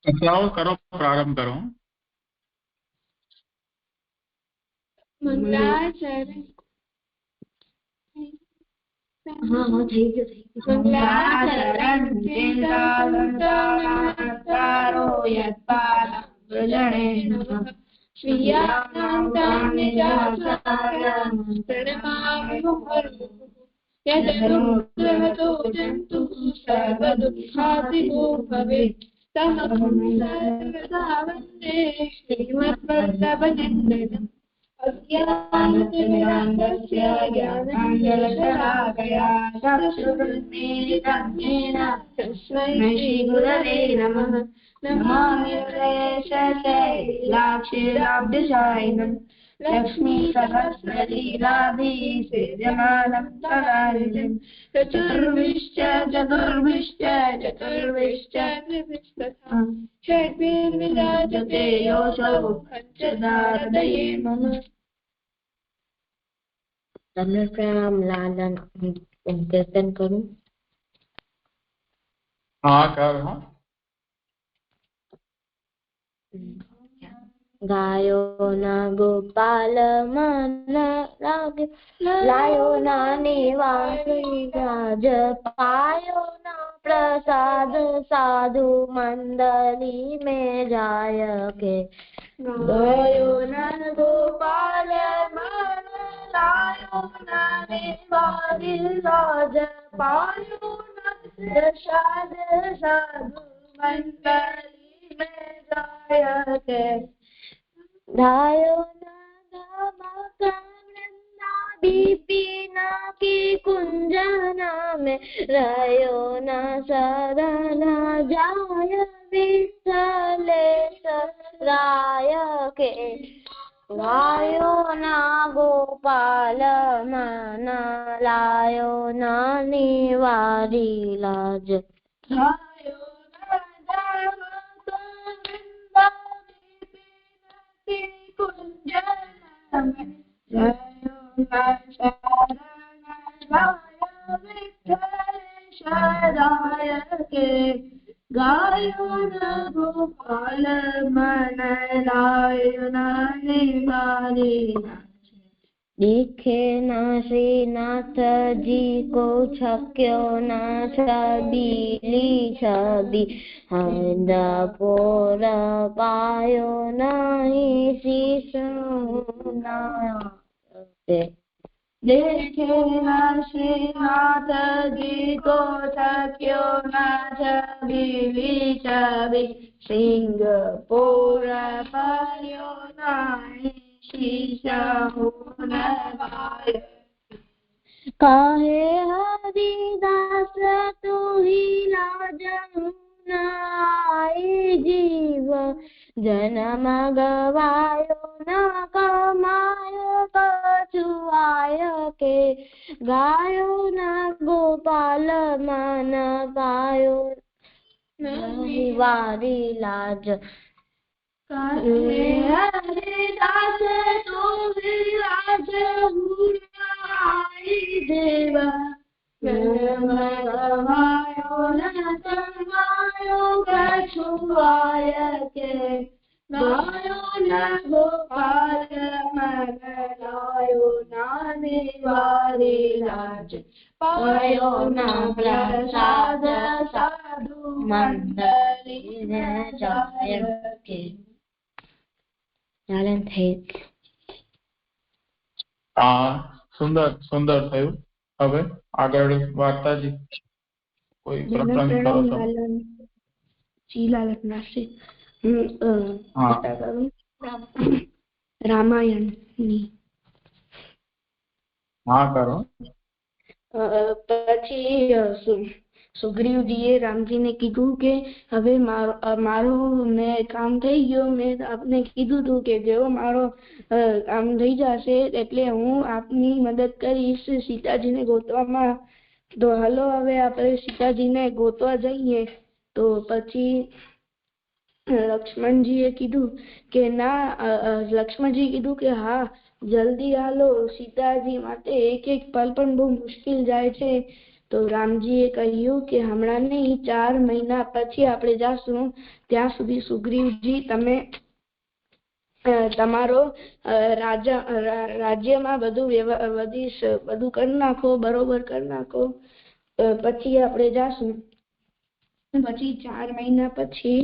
चलो करो, प्रारंभ करो। मंगलाचरण चिन्तालङ्कारो यत्पादं श्रियाकान्तानि यदनुग्रहतो जन्तुः सर्वदुःखातिगो भवेत् तमहं सर्वदा वन्दे श्रीमद्वल्लभनन्दनम् अज्ञानतिमिरान्धस्य ज्ञानाञ्जनशलाकया चक्षुरुन्मीलितं येन तस्मै श्रीगुरवे नमः। नमामि हृदयेशैलाक्षीराब्धिशायिनं लक्ष्मीसहस्रलीलाभिसेव्यमानं तदानिधिं चतुर्भिश्च त्रिभिस्तथा षड्भिर्विराजते योऽसौ पञ्चदारदये मम। प्रणाम लालन कीर्तन करूं? हाँ कर। हाँ गायो ना गोपाल मन लागे लायो ना निवासी राज पायो ना प्रसाद साधु मंडली में जाय के गायो ना गोपाल मन लायो ना निवासी राज पायो ना प्रसाद साधु मंडली में जाय के धायो ना धमक वृंदा विपिन की कुंजना में रयो ना शरण जाय विठलेश राय के गायो ना गोपाल मन लायो ना निवारी लाज गायो ना धमक वृंदा कुंजना में रयो ना शरण जाय विठलेश राय के गायो ना गोपाल मन लायो ना निवारी दिखे ना श्रीनाथ जी को छक्यो ना छबीली छबी हंदपोर पायो नहीं शीश देखे ना श्रीनाथ जी को छक्यो ना छबीली छबी सिंहपुर पायो नहीं काहे हरिदास तू ही लाजहु न आई जीव जन्म गवायो न कमायो कछुआय के गायो न गोपाल मन पायो निवारी लाज हरिदास तू विराज देव जन्म गवायो न कमायो कछुआय के गायो न गोपाल मन लायो न निवारी लाज पायो न प्रसाद साधु मंडली में जाय के। सुंदर सुंदर थયું। હવે આગળ વાર્તાજી કોઈ પ્રસંગ કરો છો? રામાયણ ની હા કરો। પછી સુગ્રીવજીએ રામજીને કીધું કે હવે મારો મેં કામ થઈ ગયો, મેં આપને કીધું હતું કે જેવો મારો કામ થઈ જશે એટલે હું આપની મદદ કરીશ સીતાજીને ગોતવામાં। તો હાલો હવે આપણે સીતાજીને ગોતવા જઈએ। તો પછી લક્ષ્મણજીએ કીધું કે ના, લક્ષ્મણજી કીધું કે હા જલ્દી હાલો, સીતાજી માટે એક એક પલ પણ બહુ મુશ્કેલ જાય છે. તો રામજીએ કહ્યું કે હમણાં નહીં, 4 મહિના પછી આપણે જાશું. ત્યાં સુધી સુગ્રીવજી તમે તમારો રાજ્યમાં બધું કરી નાખો, બરોબર કરી નાખો, પછી આપણે જાશું. પછી 4 મહિના પછી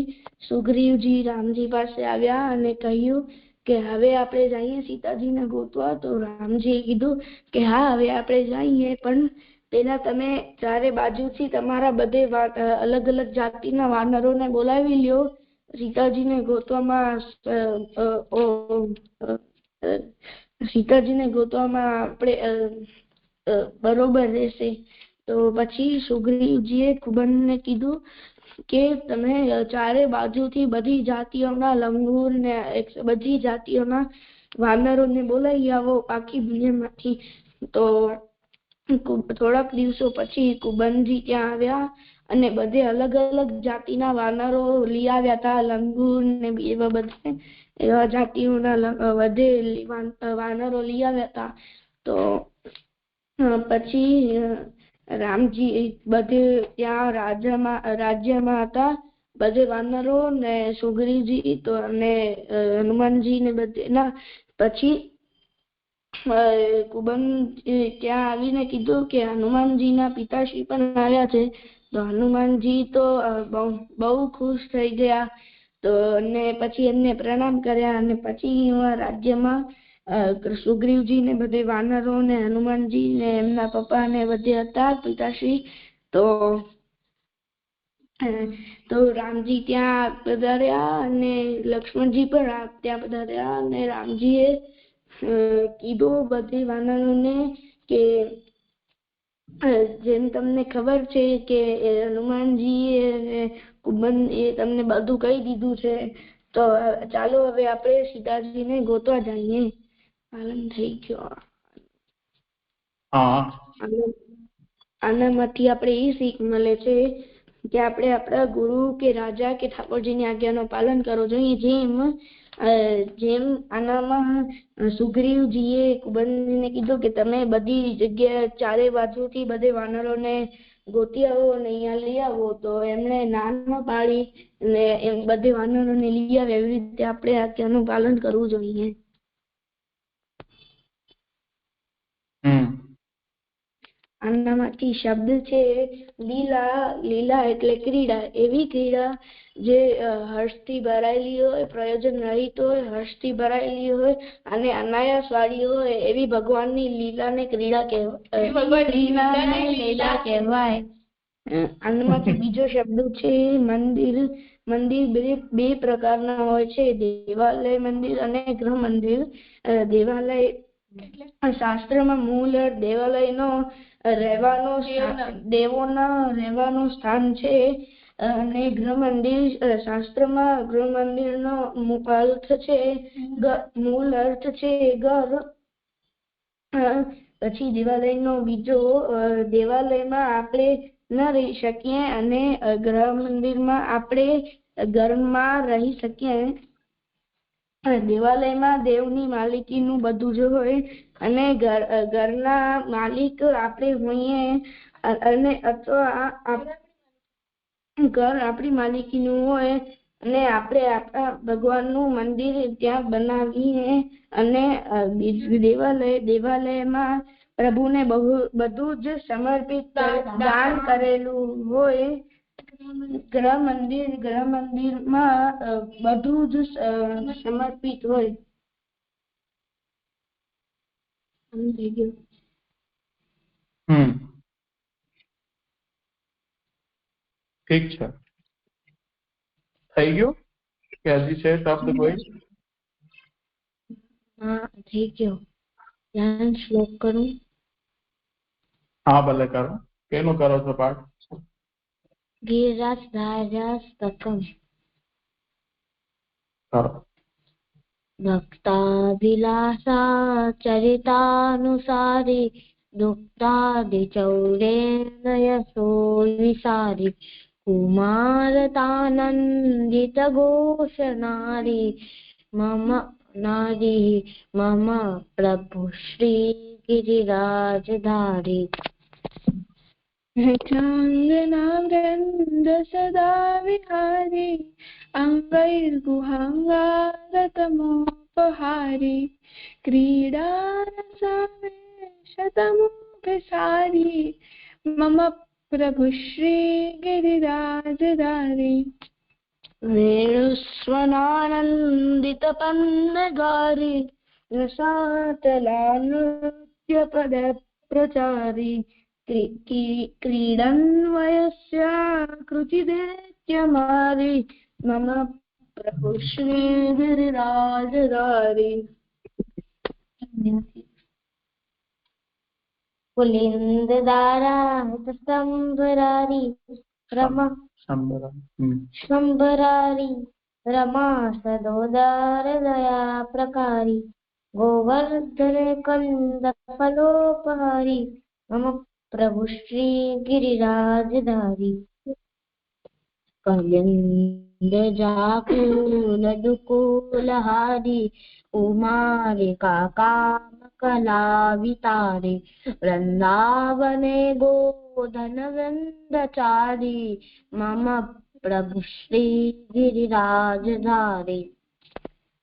સુગ્રીવજી રામજી પાસે આવ્યા અને કહ્યું કે હવે આપણે જઈએ સીતાજીને ગોતવા. તો રામજીએ કીધું કે હા, હવે આપણે જઈએ, પણ પેલા તમે ચારે બાજુથી તમારા બધે અલગ અલગ જાતિના વાનરોને બોલાવી લ્યો. સીતાજીને ગોતવામાં આપણે બરોબર રહેશે. તો પછી સુગ્રીવજીએ કુંભને કીધું કે તમે ચારે બાજુથી બધી જાતિઓના લંગૂર ને બધી જાતિઓના વાનરોને બોલાવી આવો આખી દુનિયામાંથી. તો થોડાક દિવસો પછી કુંભજી ત્યાં આવ્યા અને બધે અલગ અલગ જાતિના વાનરો લઈ આવ્યા હતા. લંગૂર ને એવા બધા એવા જાતિઓના બધે વાનરો લઈ આવ્યા હતા. તો પછી રામજી બધે ત્યાં રાજ્યમાં હતા બધે વાનરો ને સુગ્રીવજી તો અને હનુમાનજી ને બધે ના. પછી કુંભ ત્યાં આવીને કીધું કે હનુમાનજીના પિતાશ્રી પણ આવ્યા છે. તો હનુમાનજી તો બહુ ખુશ થઈ ગયા. તો અને પછી એમને પ્રણામ કર્યા અને પછી રાજ્યમાં સુગ્રીવજી ને બધે વાનરો ને હનુમાનજી ને એમના પપ્પા ને બધે હતા પિતાશ્રી. તો રામજી ત્યાં પધાર્યા અને લક્ષ્મણજી પણ ત્યાં પધાર્યા અને રામજીએ કીધું બધી વાનરોને કે જેમ તમને ખબર છે કે હનુમાનજી કુંભ તમને બધું કહી દીધું છે. તો ચાલો હવે આપણે સીતાજીને ગોતવા જઈએ. પાલન થઈ ગયો. આનામાંથી આપણે એ શીખ મળે છે કે આપણે આપણા ગુરુ કે રાજા કે ઠાકોરજીની આજ્ઞાનું પાલન કરવું જોઈએ. જેમ આનામાં સુગ્રીવજીએ કુંભને કીધું કે તમે બધી જગ્યાએ ચારે બાજુથી બધે વાનરોને ગોતી આવો અને અહીંયા લઈ આવો. તો એમણે ના ન પાડી અને એમ બધે વાનરોને લઈ આવે. એવી રીતે આપણે આજ્ઞાનું પાલન કરવું જોઈએ. આનામાંથી શબ્દ છે લીલા. લીલા એટલે ક્રીડા, એવી ક્રીડા જે હર્ષથી ભરાયેલી હોય, પ્રયોજન રહિત હોય, હર્ષથી ભરાયેલી હોય અને અનાયાસ વાળી હોય એવી ભગવાનની લીલાને ક્રીડા કહેવાય. આનામાંથી બીજો શબ્દ છે મંદિર. મંદિર બે પ્રકારના હોય છે, દેવાલય મંદિર અને ગૃહ મંદિર. દેવાલય શાસ્ત્રમાં મૂળ દેવાલયનો દેવોના રહેવાનું સ્થાન છે અને ગૃહ મંદિર શાસ્ત્રમાં ગૃહ મંદિરનો મૂળ અર્થ છે ઘર. પછી દેવાલયનો બીજો, દેવાલયમાં આપણે ન રહી શકીએ અને ગૃહ મંદિરમાં આપણે ઘરમાં રહી શકીએ. દેવાલયમાં દેવની માલિકીનું બધું જ હોય અને ઘરના માલિક આપણે હોઈએ અને અથવા ઘર આપણી માલિકીનું હોય અને આપણે આપણા ભગવાનનું મંદિર ત્યાં બનાવીએ અને દેવાલયમાં પ્રભુને બધું જ સમર્પિત દાન કરેલું હોય. ગૃહ મંદિરમાં બધું જ સમર્પિત હોય. થઈ ગયું. ઠીક છે. થઈ ગયું કે હજી છે શબ્દ કોઈ? હા, થઈ ગયો. ધ્યાન શ્લોક કરું? હા, ભલે કરો. કેનું કરો છો પાઠ? ગિરિરાજધાર્યાસ્તકમ. ભક્તાભિલાષા ચરિતાનુસારી દુક્તાદિચૌરેણ યશો વિસારી કુમારતાનંદિત ઘોષ નારી મમ नारी मम प्रभु श्री गिरिराजधारी चाङ्गनावृन्द सदा विहारी अङ्गैर्गुहाङ्गारतमोपहारी क्रीडारसावेशतमोपसारी मम प्रभु श्रीगिरिराजधारी वेणुस्वनानन्दितपन्नगारी रसातलानृत्यपदप्रचारी क्रीडन् वयस्य कृचिदेत्यमारी मम प्रभु श्रीगिरिराजधारी पुलिन्ददारास्तम्भरारी शम्बरारी रमा सदोदारदया प्रकारी गोवर्धने कन्दफलोपहारी मम प्रभु श्री गिरिराजधारी कलिन्दजाकुलदुकूलहारी उमारिका कामकलावितारी वृन्दावने गोधनवृन्दचारी मम प्रभु श्री गिरिराजधारी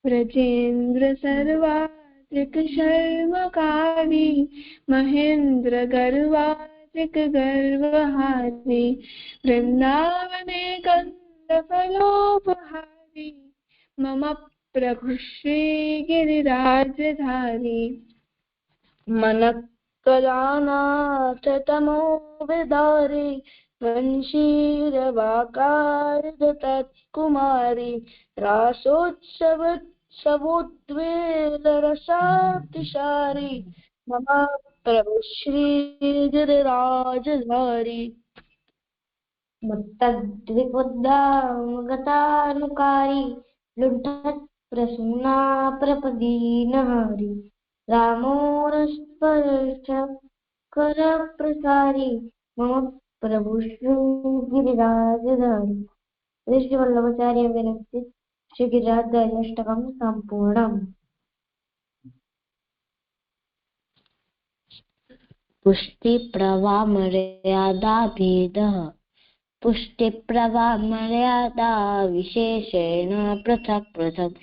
व्रजेन्द्र सर्वात्रिक शर्मकारी महेन्द्र गर्वात्रिक गर्वहारी वृन्दावने कन्दफलोपहारी मम प्रभु श्रीगिरिराजधारी मनक्कलानाथ तमोविदारी वंशीरवाकारिदत्कुमारी रासोत्सवोद्वेलरसातिशारी मम प्रभु श्रीगिरिराजधारी मुत्तद्विपुद्दामगतानुकारी लुण्ठत्प्रसूना प्रपदीनहारी रामोरस्पर्शकरप्रसारी मम प्रभु श्री गिरिराजधारी श्री वल्लभाचार्य विरचित श्री गिरिराजधारी अष्टकं सम्पूर्णम् पुष्टिप्रवाहमर्यादाभेदः पुष्टिप्रवाहमर्यादा विशेषेण पृथक् पृथक्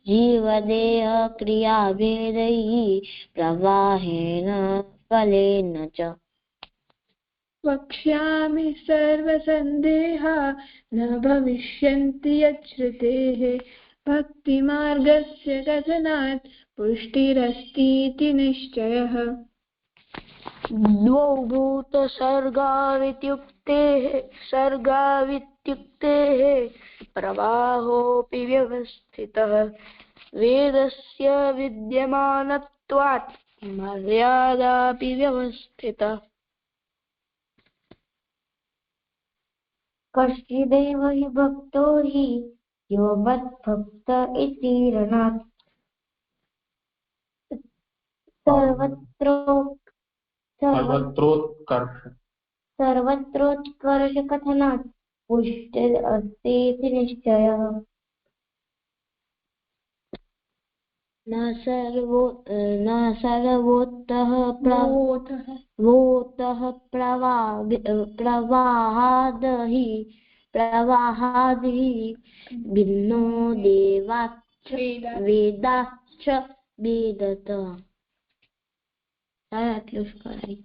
जीवदेह क्रियाभेदैः प्रवाहेन फलेन च वक्ष्यामि सर्वसन्देहा न भविष्यन्ति यच्छ्रुतेः भक्तिमार्गस्य कथनात् पुष्टिरस्तीति निश्चयः द्वौ सर्गावित्युक्तेः प्रवाहोऽपि व्यवस्थितः वेदस्य विद्यमानत्वात् मर्यादापि व्यवस्थिता कश्चिदेव हि भक्तो हि यो मद्भक्त इति रणात् सर्वत्रोत्कर्षकथनात् पुष्टिरस्तीति निश्चयः न सर्वोत्तः प्रवाहादहि भिन्नो देवाच्च वेदाच्च वेदतः આટલું જ કરાય.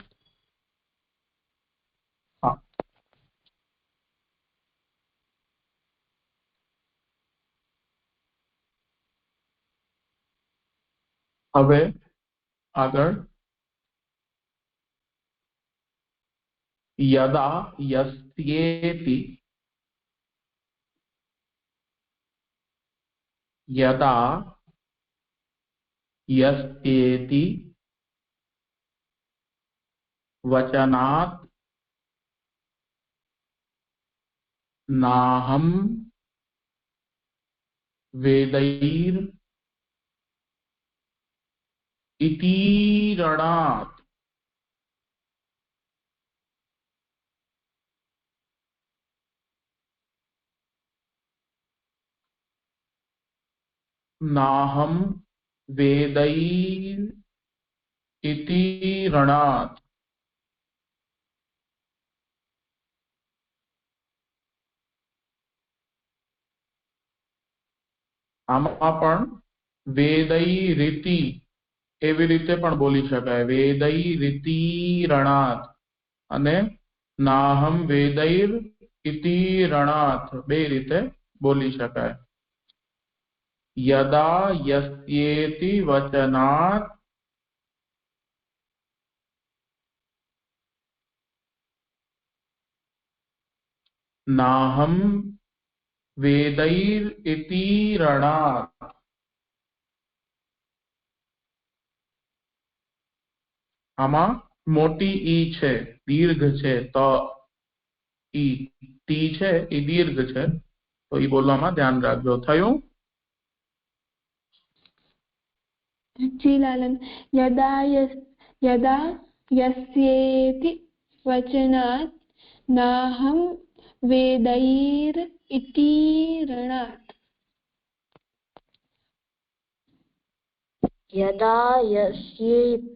હવે આગળ यदा यस्येति यदा यस्येति वचनात् नाहं वेदैर इतीरणात् नाहं वेदैर् इति रणात्। આમાં પણ વેદૈરીતિ એવી રીતે પણ બોલી શકાય, વેદૈરીતિ રણાત અને નાહમ વેદૈર ઇતિ રણાત બે રીતે બોલી શકાય. યદા યસ્યેતિ વચનાત નાહમ વેદૈર ઇતિ રણાત. આમાં મોટી ઈ છે, દીર્ઘ છે, ત ઈ ટી છે એ દીર્ઘ છે, તો ઈ બોલવામાં ધ્યાન રાખજો. થયું? જી લાલન. યદા યસ્યેતિ વચનાत् નાહમ વેदैर् इति रणात्. यदा यस्येति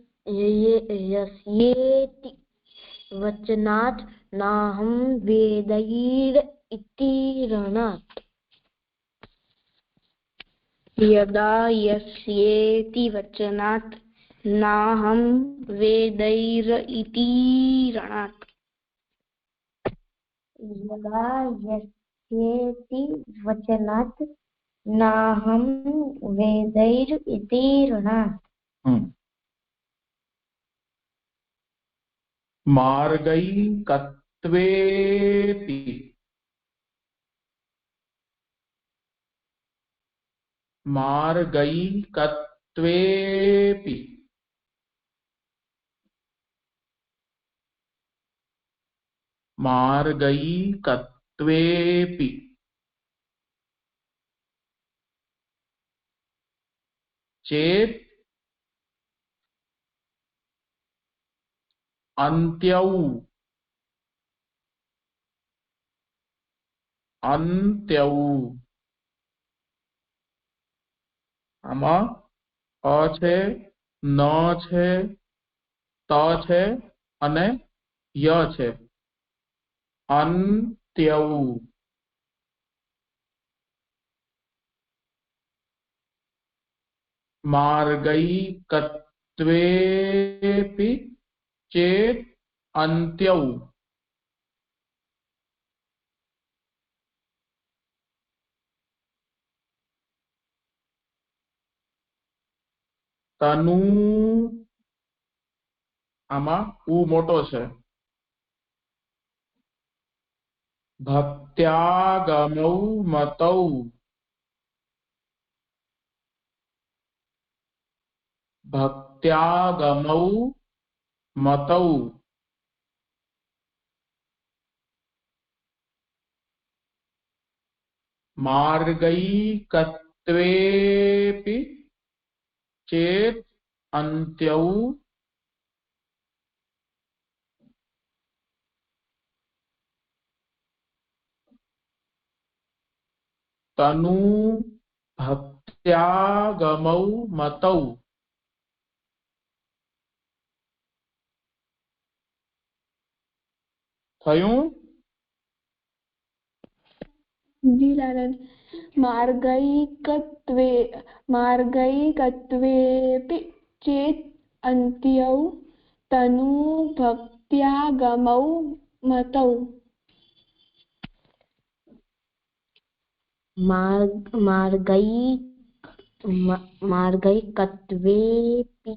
वचनात् नाहं वेदैर् इति रणात्. यदा यस्येति वचनात् नाहं वेदैर् इति रणात्. यदा यस्येति वचनात् नाहं वेदैर् इति रणात्. मार्गैकत्वेति मार्गैकत्वेपि मार्गैकत्वेपि चेत् अन्त्यौ अन्त्यौ. આમાં અ છે, ન છે, ત છે અને ય છે. અંત્યૌ. માર્ગૈકત્વેપि ચેत् અંત્યૌ. તનુ આમાં ઉ મોટો છે. ભક્ત્યાગમૌ મતૌ ભક્ત્યાગમૌ મતૌ. માર્ગૈકત્વેપि चेत् अन्त्यौ. तनु भक्त्यागमौ मतौ. થયું? જી લાલન. मार्गैकत्वेपि चेत् अन्त्यौ तनु भक्त्यागमौ मतौ. मार्गैकत्वेपि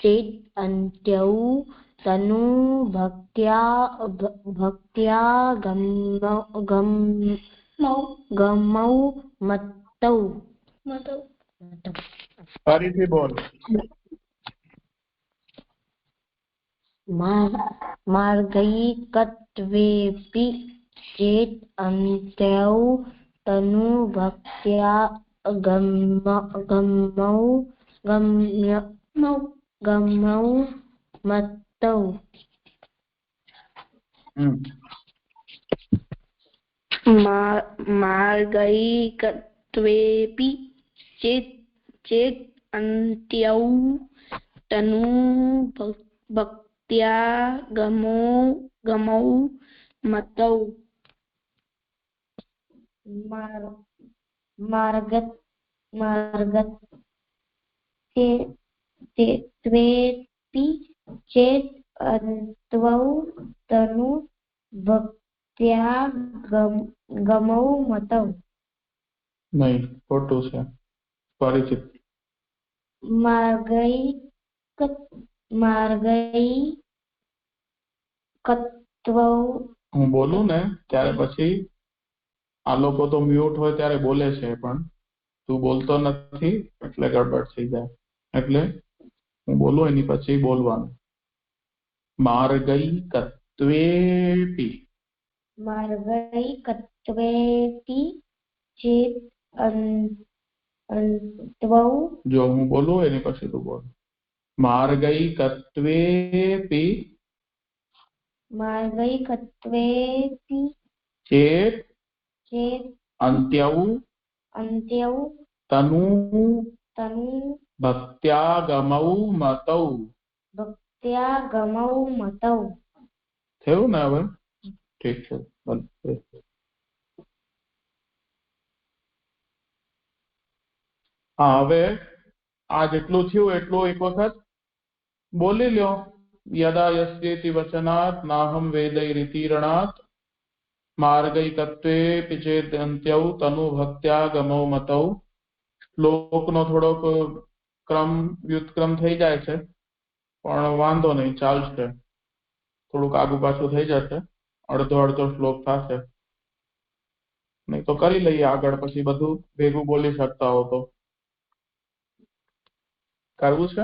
चेत् अन्त्यौ तनु भक्त्यागमौ मतौ. ફરીથી બોલ. मार्गैकत्वेपि चेत् अन्त्यौ तनु भक्त्यागमौ मतौ. मार्गैकत्वेपि चेत् अन्त्यौ तनु भक्त्या गमौ मतौ मार्गत्वेऽपि चेत् अन्त्वौ तनु भक्त्या गमौ मतौ नहीं खोटू से परिचित मार्गैकत्वौ હું બોલું ને ત્યારે પછી આ લોકો તો મ્યુટ હોય ત્યારે બોલે છે પણ તું બોલતો નથી એટલે ગડબડ થઈ જાય એટલે હું બોલું એની પછી બોલવાનું मार्गैकत्वेऽपि चेत् अन्त्वौ जो હું બોલું એની પછી તું બોલ मार्गैकत्वेऽपि चेत् अन्त्यौ तनु भक्त्यागमौ मतौ થયું ને હવે ઠીક છે હા હવે આ જેટલું થયું એટલું એક વખત બોલી લ્યો यदा यस्येति वचनात् नाहं वेदैरितीरणात् मार्गैकत्वेऽपि चेत् अन्त्यौ तनु भक्त्या गमौ मतौ શ્લોકનો થોડોક ક્રમ વ્યુત્ક્રમ થઈ જાય છે પણ વાંધો નહીં ચાલશે થોડુંક આગુ પાછું થઈ જશે અડધો અડધો શ્લોક થશે નહીં તો કરી લઈએ આગળ પછી બધું ભેગું બોલી શકતા હો તો કરવું છે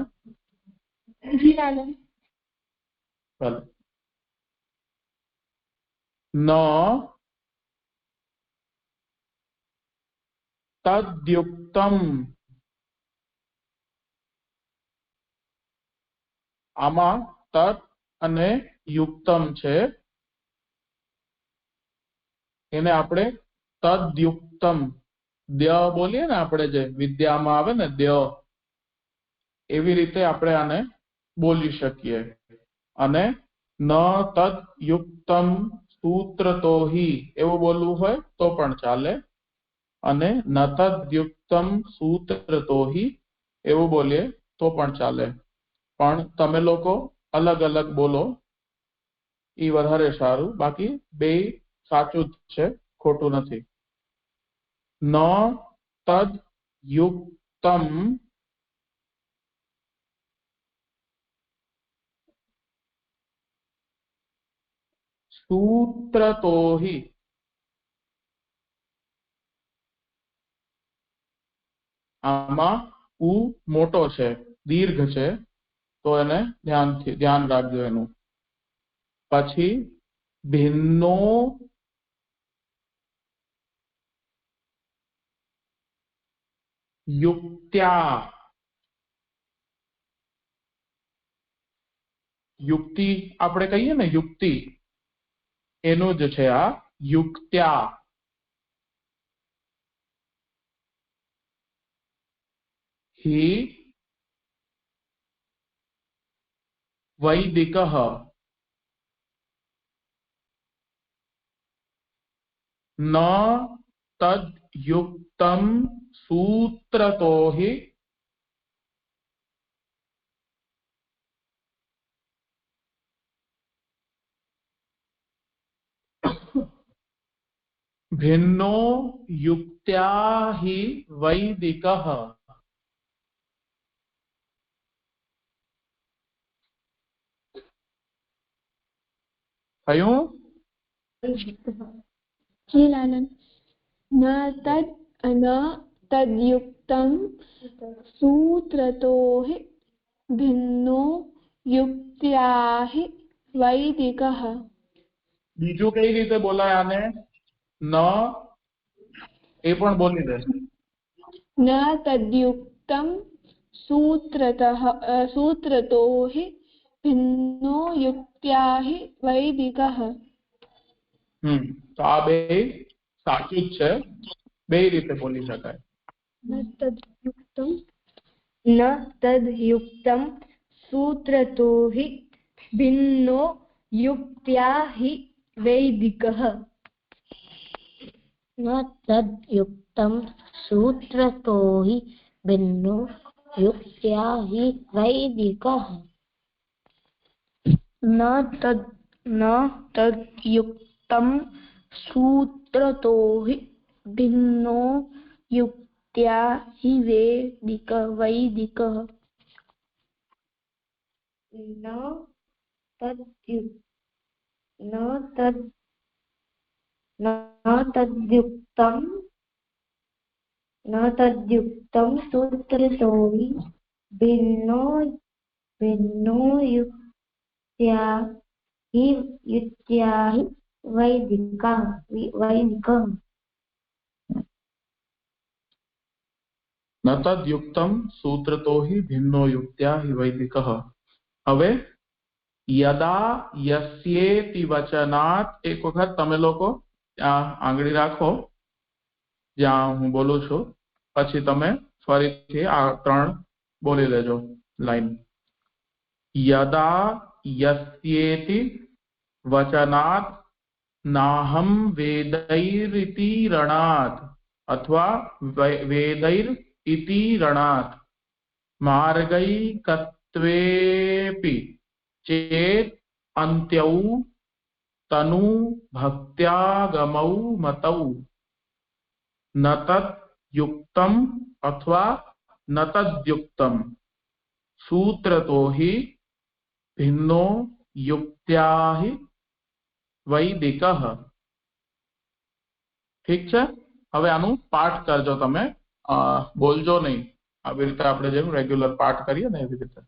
ભલે ન તદ્યુક્તમ આમાં તદ અને યુક્તમ છે એને આપણે તદ્યુક્તમ દ્ય બોલીએ ને આપણે જે વિદ્યામાં આવે ને દ્ય એવી રીતે આપણે આને બોલી શકીએ અને ન તદ્યુક્તમ સૂત્રતો હિ એવું બોલવું હોય તો પણ ચાલે અને ન તદ્યુક્તમ સૂત્રતો હિ એવું બોલીએ તો પણ ચાલે પણ તમે લોકો અલગ અલગ બોલો એ વધારે સારું બાકી બે સાચું જ છે ખોટું નથી ન તદ્યુક્તમ સૂત્રતો હિ આમાં ઉ મોટો છે દીર્ઘ છે તો એને ધ્યાન રાખજો એનું પછી ભિન્નો યુક્ત્યા યુક્તિ આપણે કહીએ ને યુક્તિ એનું જ છે આ યુક્ત્યા हि वैदिकः न तद्युक्तं सूत्रतो हि भिन्नो युक्त्या हि वैदिकः થયું શ્રીલાલન ન તદ્યુક્તમ સૂત્રતો હિ ભિન્નો યુક્ત્યા હિ વૈદિકઃ બીજું કઈ રીતે બોલાય આને ન એ પણ બોલી દે ન તદ્યુક્તમ સૂત્રતો હિ ભિન્નો યુક્ત્યા હિ વૈદિકઃ તો આ બે સાચું જ છે બે રીતે બોલી શકાય ન તદ્યુક્તમ न तद्युक्तं सूत्रतो हि भिन्नो युक्त्या हि वैदिकः न तद्युक्तं सूत्रतो हि भिन्नो युक्त्या हि वैदिकः न तद्युक्तं सूत्रतो हि भिन्नो युक्त्या हि वैदिकः न तद्युक्तं सूत्रतो हि भिन्नो युक्त्या हि वैदिकः न तद्युक्तं सूत्रतो हि भिन्नो युक्त्या हि वैदिकः। હવે યદા યસ્યેતિ વચનાત એક વખત તમે લોકો ત્યાં આંગળી રાખો જ્યાં હું બોલું છું, પછી તમે ફરીથી આ ત્રણ બોલી લેજો લાઈન. યદા યસ્યેતિ વચનાત નાહમ વેदैरिति रणात् अथवा वेदैर इति रणात् मार्गैकत्वेऽपि चेत् अन्त्यौ तनु भक्त्यागमौ मतौ न तत् युक्तम् अथवा न तद्युक्तम् सूत्रतो हि भिन्नो युक्त्या हि वैदिकः। ठीक છે? હવે આનું પાઠ કરજો તમે, બોલજો નહીં. આવી રીતે આપણે જેમ રેગ્યુલર પાઠ કરીએ ને એવી રીતે.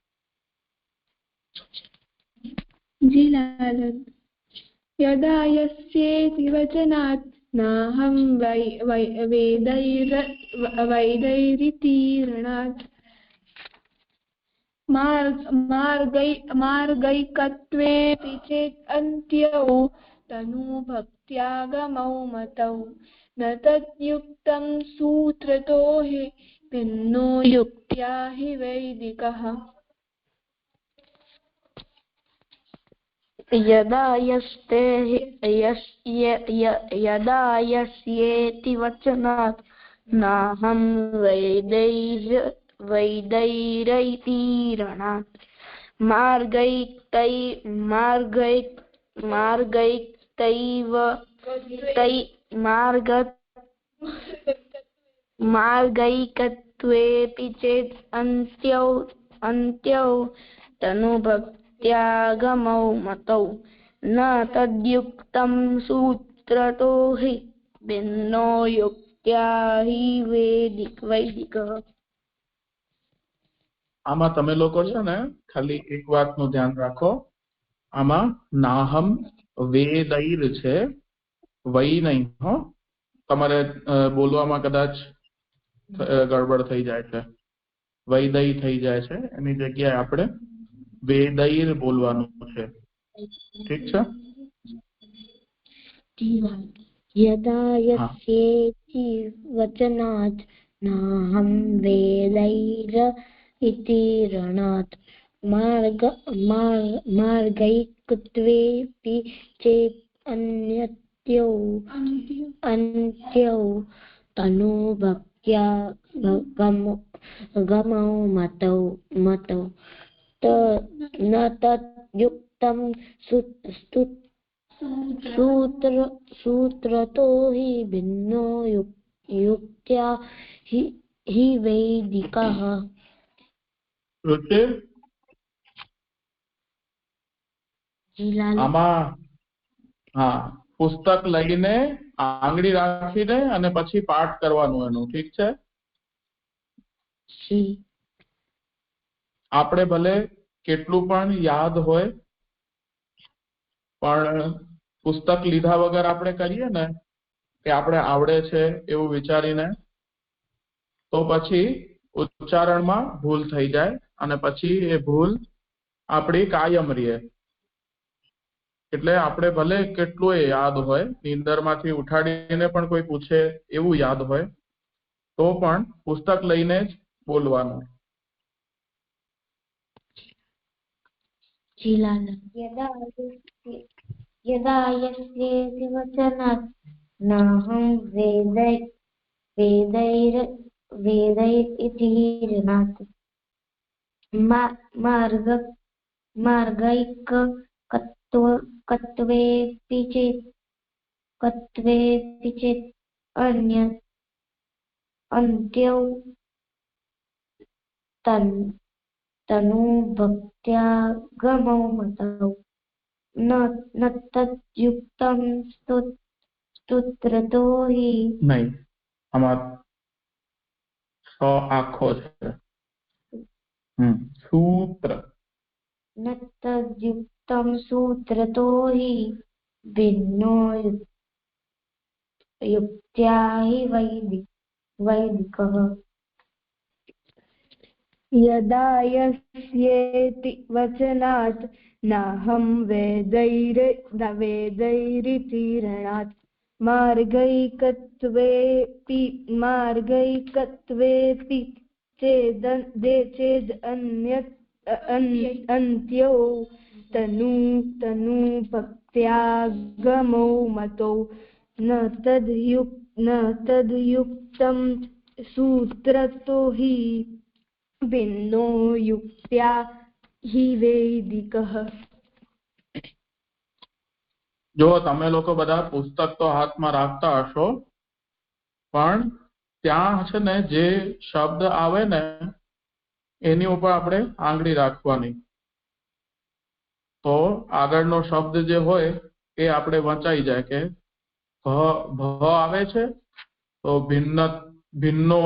जी लालन। यदा यस्येति वचनात् नाहं वेदैरिति रणात् मार्गैकत्वेऽपि चेत् अन्त्यौ तनु भक्त्यागमौ मतौ न तद्युक्तं सूत्रतो हि भिन्नो युक्त्या हि वैदिकः। यदा यस्येति वचनात् नाहं वैदैरिति रणात् मार्गैकत्वेऽपि चेत् अन्त्यौ तनुभक्त्यागमौ मतौ न तद्युक्तं सूत्रतो हि भिन्नो युक्त्या हि वैदिकः। આમાં તમે લોકો છે ને ખાલી એક વાતનું ધ્યાન રાખો, આમાં નાહમ વેदैर છે, વૈ નહીં. હો, તમારે બોલવામાં કદાચ ગડબડ થઈ જાય છે, વૈદય થઈ જાય છે, એની જગ્યાએ આપણે વેदैर બોલવાનું છે. ઠીક છે? यदा यस्येति वचनात् नाहं वेदैरिति रणात् मार्गैकत्वेऽपि चेत् अन्त्यौ तनु भक्त्यागमौ मतौ न तद्युक्तं सूत्रतो हि भिन्नो युक्त्या हि वैदिकः। આમાં હા, પુસ્તક લઈને આંગળી રાખીને અને પછી પાઠ કરવાનું એનું. ઠીક છે? આપણે ભલે કેટલું પણ યાદ હોય પણ પુસ્તક લીધા વગર આપણે કરીએ ને કે આપણે આવડે છે એવું વિચારીને, તો પછી ઉચ્ચારણમાં ભૂલ થઈ જાય અને પછી એ ભૂલ આપણી કાયમ રહે. એટલે આપણે ભલે કેટલું યાદ હોય, નીંદરમાંથી ઉઠાડીને પણ કોઈ પૂછે એવું યાદ હોય, તો પણ પુસ્તક લઈને જ બોલવાનું. જી લાલા. यदा यस्य यदा यस्येति वचनात् नाहं वेदैरितीर्णात् मार्गैकत्वेऽपि चेत् अन्त्यौ तनुभक्त्यागमौ मतौ न तद्युक्तं स्तोत्रतो हि નહીં, આમાં સ આખો છે. સૂત્ર न तद्युक्तं सूत्रतो हि भिन्नो युक्त्या हि वैदिकः यदा यस्येति वचनात् नाहं वेदैरितीर्णात् मार्गैकत्वेऽपि चेदन्त्यौ तनुभक्त्यागमौ मतौ न तद्युक्तं सूत्रतो हि भिन्नो युक्त्या हि वैदिकः. જો તમે લોકો બધા પુસ્તક તો હાથમાં રાખતા હશો, પણ ત્યાં છે ને જે શબ્દ આવે ને એની ઉપર આપણે આંગળી રાખવાની, તો આગળનો શબ્દ જે હોય એ આપણે વંચાઈ જાય. કે ભ આવે છે તો ભિન્નો,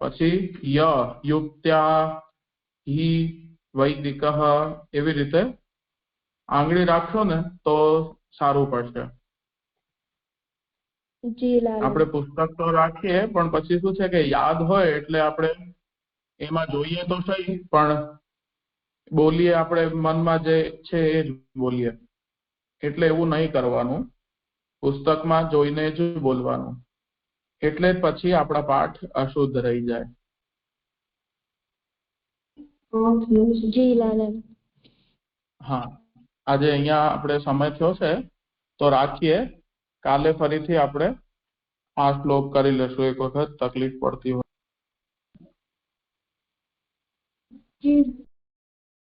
પછી યુક્ત્યા હિ વૈદિકઃ, એવી રીતે આંગળી રાખશો ને તો સારું પડશે. જી લાલા. આપણે પુસ્તક તો રાખીએ પણ પછી શું છે કે યાદ હોય એટલે આપણે એમાં જોઈએ તો સહી, પણ બોલીએ આપણે મનમાં જે છે એ જ બોલીએ. એટલે એવું નહીં કરવાનું, પુસ્તકમાં જોઈને જ બોલવાનું. એટલે પછી આપણા પાઠ અશુદ્ધ રહી જાય. જી લાલા. હા, આજે અહીંયા આપણે સમય થયો છે તો રાખીએ. કાલે ફરીથી આપણે આ શ્લોક કરી લેશું એક વખત, તકલીફ પડતી હોય. જી